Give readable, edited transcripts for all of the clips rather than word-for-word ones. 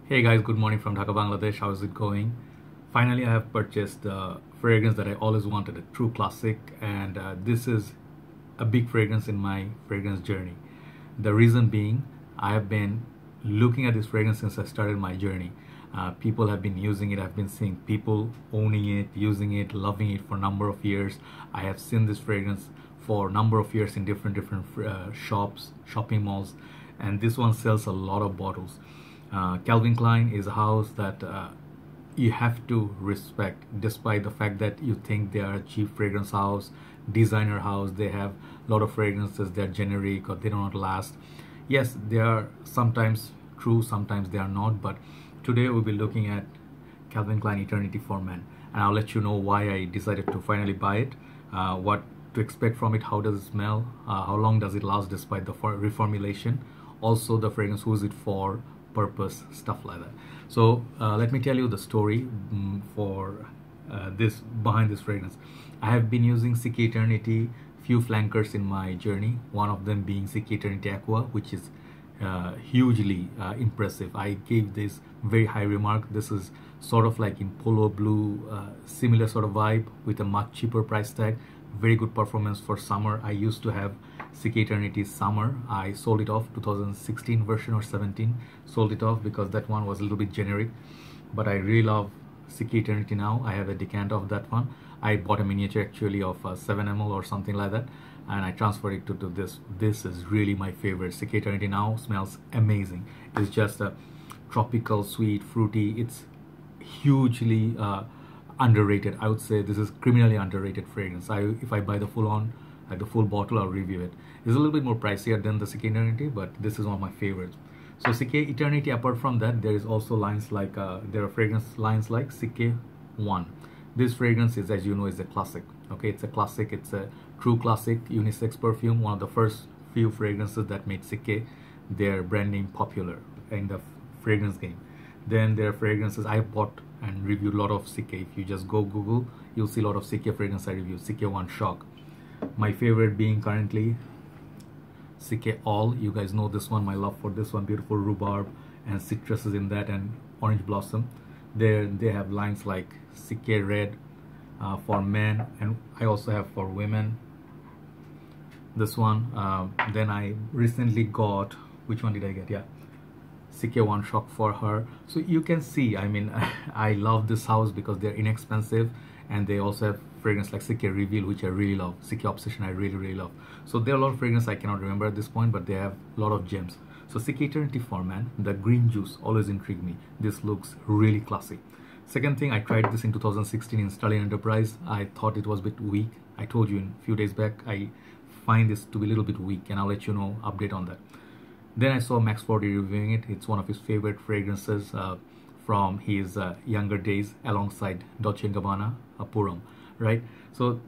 Hey guys, good morning from Dhaka, Bangladesh. How is it going? Finally, I have purchased the fragrance that I always wanted, a true classic, and this is a big fragrance in my fragrance journey. The reason being, I have been looking at this fragrance since I started my journey. People have been using it. I've been seeing people owning it, using it, loving it for a number of years. I have seen this fragrance for a number of years in different shops, shopping malls, and this one sells a lot of bottles. Calvin Klein is a house that you have to respect, despite the fact that you think they are a cheap fragrance house, designer house. They have a lot of fragrances, they're generic or they do not last. Yes, they are sometimes true, sometimes they are not, but today we'll be looking at Calvin Klein Eternity for Men, and I'll let you know why I decided to finally buy it, what to expect from it, how does it smell, how long does it last despite the reformulation, also the fragrance, who is it for, purpose, stuff like that. So let me tell you the story for this behind this fragrance. I have been using CK Eternity few flankers in my journey, one of them being CK Eternity Aqua, which is hugely impressive. I gave this very high remark. This is sort of like in polo blue, similar sort of vibe with a much cheaper price tag. Very good performance for summer. I used to have CK Eternity Summer. I sold it off, 2016 version or 17. Sold it off because that one was a little bit generic. But I really love CK Eternity now. I have a decanter of that one. I bought a miniature actually of 7 ml or something like that, and I transferred it to this. This is really my favorite. CK Eternity now smells amazing. It's just a tropical, sweet, fruity. It's hugely underrated. I would say this is criminally underrated fragrance. If I buy the full on, like the full bottle, I'll review it. It's a little bit more pricier than the CK Eternity, but this is one of my favorites. So CK Eternity, apart from that, there is also lines like there are fragrance lines like CK One. This fragrance is, as you know, is a classic. Okay, it's a classic. It's a true classic unisex perfume. One of the first few fragrances that made CK their brand name popular in the fragrance game. Then there are fragrances I bought and reviewed a lot of CK. If you just go Google, you'll see a lot of CK fragrance I reviewed. CK One Shock. My favorite being currently CK All. You guys know this one, my love for this one. Beautiful rhubarb and citruses in that, and orange blossom. There they have lines like CK Red for men, and I also have for women. This one. Then I recently got, which one did I get? Yeah, CK One Shock for her. So you can see, I mean, I love this house because they're inexpensive, and they also have fragrance like CK Reveal, which I really love. CK Obsession, I really love. So there are a lot of fragrances I cannot remember at this point, but they have a lot of gems. So CK Eternity for Man, the green juice always intrigued me. This looks really classy. Second thing, I tried this in 2016 in Stallion Enterprise. I thought it was a bit weak. I told you a few days back, I find this to be a little bit weak, and I'll let you know update on that. Then I saw Max Fordy reviewing it. It's one of his favorite fragrances from his younger days, alongside Dolce & Gabbana, Puram, right? So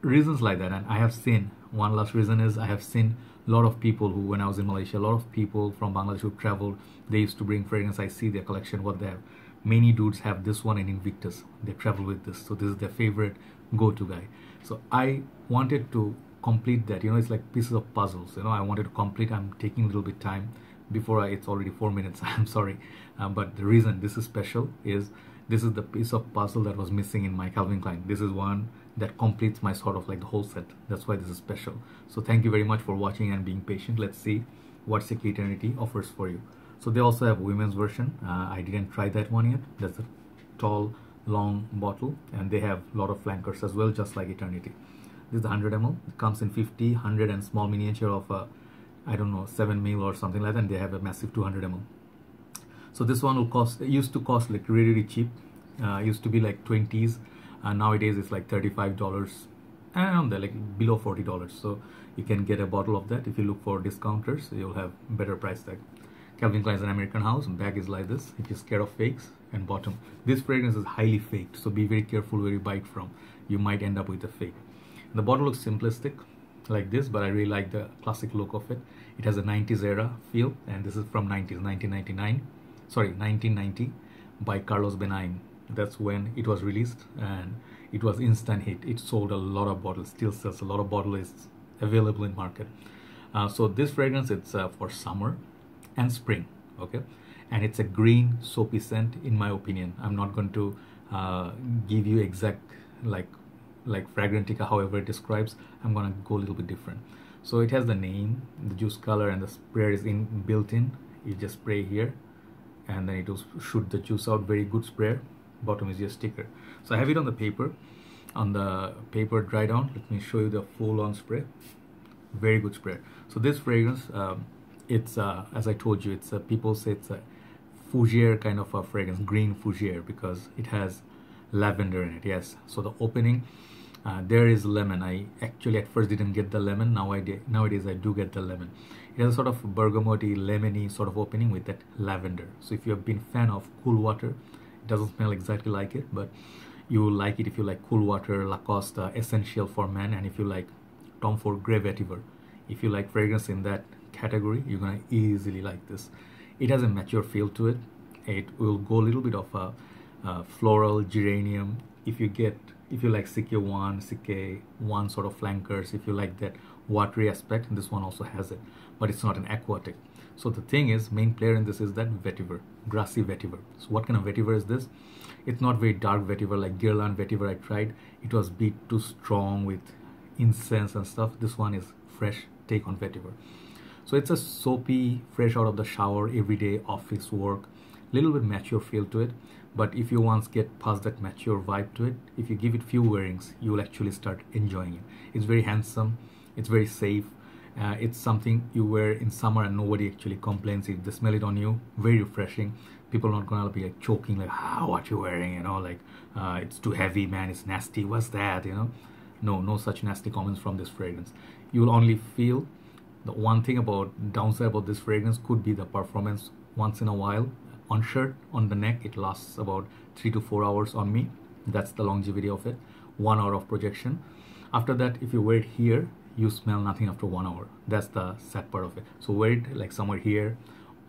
reasons like that, and I have seen, one last reason is I have seen a lot of people who, when I was in Malaysia, a lot of people from Bangladesh who traveled, they used to bring fragrance. I see their collection, what they have. Many dudes have this one in Invictus. They travel with this, so this is their favorite go-to guy. So I wanted to complete that. You know, it's like pieces of puzzles. You know, I wanted to complete. I'm taking a little bit time before it's already 4 minutes. I'm sorry, but the reason this is special is this is the piece of puzzle that was missing in my Calvin Klein. This is one that completes my sort of like the whole set. That's why this is special. So thank you very much for watching and being patient. Let's see what CK Eternity offers for you. So they also have women's version. I didn't try that one yet. That's a tall, long bottle, and they have a lot of flankers as well, just like Eternity. This is the 100 ml. It comes in 50, 100, and small miniature of I don't know, 7 ml or something like that. And they have a massive 200 ml. So this one will cost, it used to cost like really cheap. Used to be like 20s, and nowadays it's like $35 and they're like below $40. So you can get a bottle of that. If you look for discounters, you'll have better price tag. Calvin Klein is an American house. Bag is like this if you're scared of fakes, and bottom. This fragrance is highly faked, so be very careful where you buy it from. You might end up with a fake. The bottle looks simplistic like this, but I really like the classic look of it. It has a 90s era feel, and this is from 1990 by Carlos Benaim. That's when it was released, and it was instant hit. It sold a lot of bottles, still sells a lot of bottles, is available in market. So this fragrance, it's for summer and spring, okay? and it's a green soapy scent in my opinion. I'm not going to give you exact like Fragrantica however it describes. I'm gonna go a little bit different. So it has the name, the juice color, and the sprayer is built in. You just spray here and then it will shoot the juice out. Very good sprayer. Bottom is just sticker. So I have it on the paper. On the paper dry down, let me show you the full on spray. Very good sprayer. So this fragrance, it's as I told you, it's people say it's a fougere kind of a fragrance, green fougere, because it has lavender in it. Yes. So the opening, there is lemon. I actually at first didn't get the lemon. Nowadays I do get the lemon. It has a sort of bergamoty, lemony sort of opening with that lavender. So if you have been fan of cool water, it doesn't smell exactly like it, but you will like it if you like cool water, Lacoste Essential for Men, and if you like Tom Ford Grey Vetiver. If you like fragrance in that category, you're gonna easily like this. It has a mature feel to it. It will go a little bit of a floral geranium. If you like CK1 sort of flankers, if you like that watery aspect, this one also has it, but it's not an aquatic. So the thing is, main player in this is that vetiver, grassy vetiver. So what kind of vetiver is this? It's not very dark vetiver like Guerlain vetiver I tried. It was a bit too strong with incense and stuff. This one is fresh take on vetiver. So it's a soapy, fresh out of the shower, everyday office work, little bit mature feel to it. But if you once get past that mature vibe to it, if you give it few wearings, you will actually start enjoying it. It's very handsome, it's very safe. It's something you wear in summer and nobody actually complains if they smell it on you. Very refreshing. People are not gonna be like choking like, what you wearing, you know, like it's too heavy, man, it's nasty, what's that, you know. No such nasty comments from this fragrance. You will only feel the one thing about downside about this fragrance could be the performance once in a while. On shirt, on the neck, it lasts about 3 to 4 hours on me. That's the longevity of it. 1 hour of projection. After that, if you wear it here, you smell nothing after 1 hour. That's the sad part of it. So wear it like somewhere here,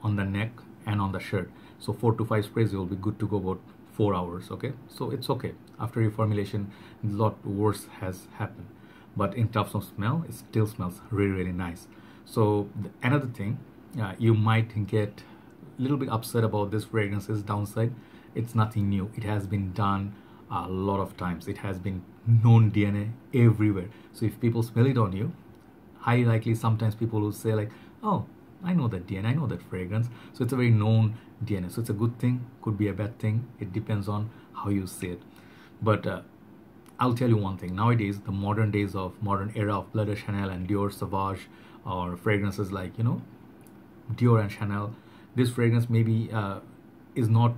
on the neck and on the shirt. So 4 to 5 sprays, you'll be good to go about 4 hours. Okay, so it's okay. After reformulation, a lot worse has happened, but in terms of smell, it still smells really nice. So another thing, you might get a little bit upset about this fragrance's downside. It's nothing new. It has been done a lot of times. It has been known DNA everywhere. So if people smell it on you, highly likely sometimes people will say like, oh, I know that DNA, I know that fragrance. So it's a very known DNA. So it's a good thing, could be a bad thing. It depends on how you see it. But I'll tell you one thing. Nowadays, the modern era of Bleu de Chanel and Dior Sauvage, or fragrances like, you know, Dior and Chanel, this fragrance maybe is not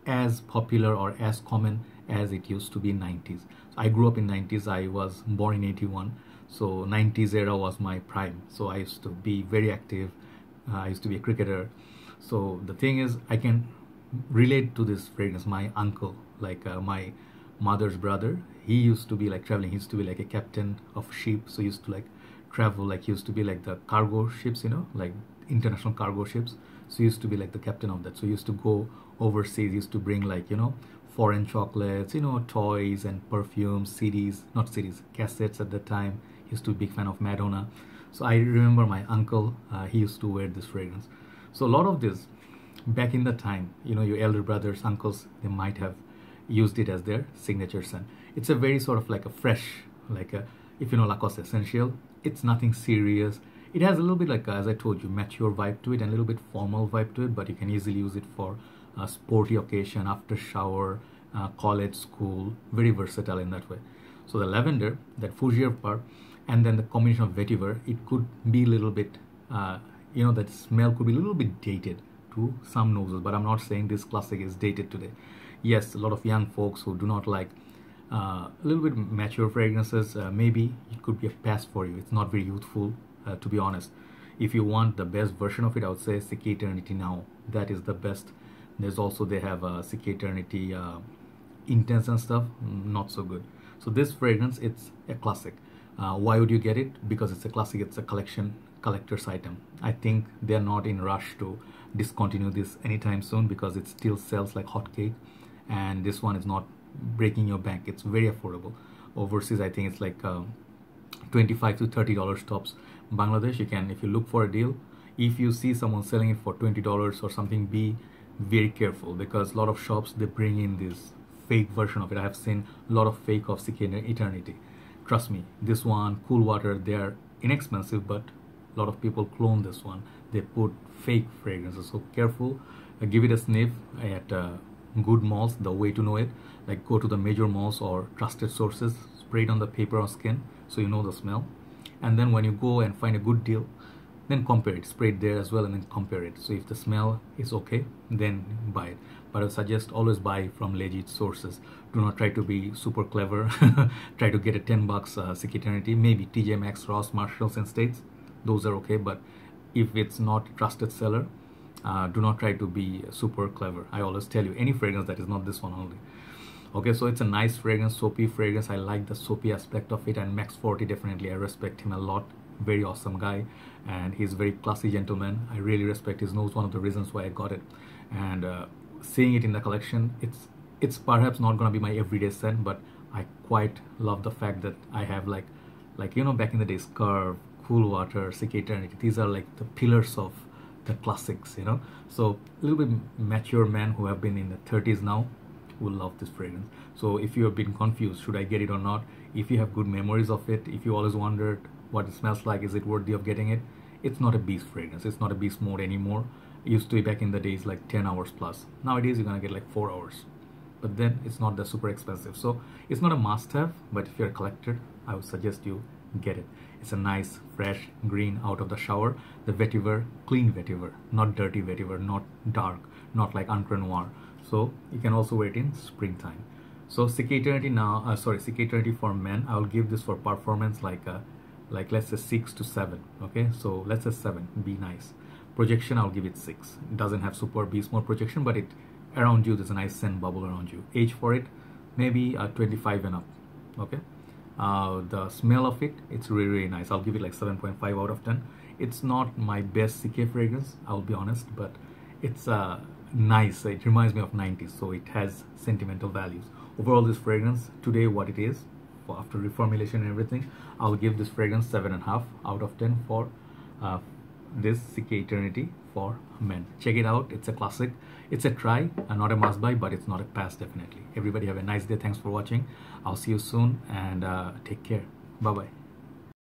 as popular or as common as it used to be in 90s. So I grew up in 90s. I was born in 81. So 90s era was my prime. So I used to be very active. I used to be a cricketer. So the thing is, I can relate to this fragrance. My uncle, like my mother's brother, he used to be like traveling. He used to be like a captain of ship. So he used to like travel, like he used to be like the cargo ships, you know, like international cargo ships. So he used to be like the captain of that. So he used to go overseas. He used to bring like, you know, foreign chocolates, you know, toys and perfumes, CDs, not CDs, cassettes at the time. He used to be a big fan of Madonna. So I remember my uncle, he used to wear this fragrance. So a lot of this, back in the time, you know, your elder brothers, uncles, they might have used it as their signature scent. It's a very sort of like a fresh, like a, if you know Lacoste Essential, it's nothing serious. It has a little bit like, as I told you, mature vibe to it and a little bit formal vibe to it, but you can easily use it for a sporty occasion, after shower, college, school, very versatile in that way. So the lavender, that fougere part, and then the combination of vetiver, it could be a little bit, you know, that smell could be a little bit dated to some noses, but I'm not saying this classic is dated today. Yes, a lot of young folks who do not like a little bit mature fragrances, maybe it could be a pass for you. It's not very youthful, to be honest. If you want the best version of it, I would say CK Eternity Now. That is the best. There's also, they have CK Eternity Intense and stuff, not so good. So this fragrance, it's a classic. Why would you get it? Because it's a classic, it's a collector's item. I think they're not in rush to discontinue this anytime soon, because it still sells like hotcake, and this one is not breaking your bank. It's very affordable. Overseas, I think it's like $25 to $30 tops. Bangladesh, you can, if you look for a deal, if you see someone selling it for $20 or something, be very careful, because a lot of shops, they bring in this fake version of it. I have seen a lot of fake of CK Eternity. Trust me, this one, Cool Water, they are inexpensive, but a lot of people clone this one. They put fake fragrances, so careful. Give it a sniff at good malls. The way to know it, like go to the major malls or trusted sources, spray it on the paper or skin so you know the smell, and then when you go and find a good deal, then compare it, spray it there as well, and then compare it. So if the smell is okay, then buy it. But I suggest always buy from legit sources. Do not try to be super clever. Try to get a $10 CK Eternity, maybe TJ Maxx, Ross, Marshalls and States. Those are okay, but if it's not a trusted seller, do not try to be super clever. I always tell you, any fragrance that is not this one only. Okay, so it's a nice fragrance, soapy fragrance. I like the soapy aspect of it, and Max Forte, definitely I respect him a lot. Very awesome guy, and he's very classy gentleman. I really respect his nose, one of the reasons why I got it. And seeing it in the collection, it's perhaps not gonna be my everyday scent, but I quite love the fact that I have like you know, back in the days, Curve, Cool Water, CK Eternity. These are like the pillars of the classics, you know. So a little bit mature men who have been in the 30s now will love this fragrance. So if you have been confused, should I get it or not, if you have good memories of it, if you always wondered what it smells like, is it worthy of getting it, it's not a beast fragrance. It's not a beast mode anymore. It used to be back in the days like 10 hours plus. Nowadays you're gonna get like 4 hours, but then it's not that super expensive. So it's not a must-have, but if you're a collector, I would suggest you get it. It's a nice fresh green out of the shower. The vetiver, clean vetiver, not dirty vetiver, not dark, not like Encre Noir. So you can also wear it in springtime. So CK Eternity now, CK Eternity for men, I'll give this for performance like let's say 6 to 7. Okay, so let's say 7, be nice. Projection, I'll give it 6. It doesn't have super beast mode projection, but it around you, there's a nice scent bubble around you. Age for it, maybe 25 and up. Okay, the smell of it, it's really, really nice. I'll give it like 7.5 out of 10. It's not my best CK fragrance, I'll be honest, but it's nice. It reminds me of 90s, so it has sentimental values. Overall, this fragrance today, what it is, after reformulation and everything, I'll give this fragrance 7.5 out of 10 for this CK Eternity for men. Check it out, it's a classic. It's a try, not a must buy, but it's not a pass definitely. Everybody have a nice day. Thanks for watching. I'll see you soon, and take care. Bye bye.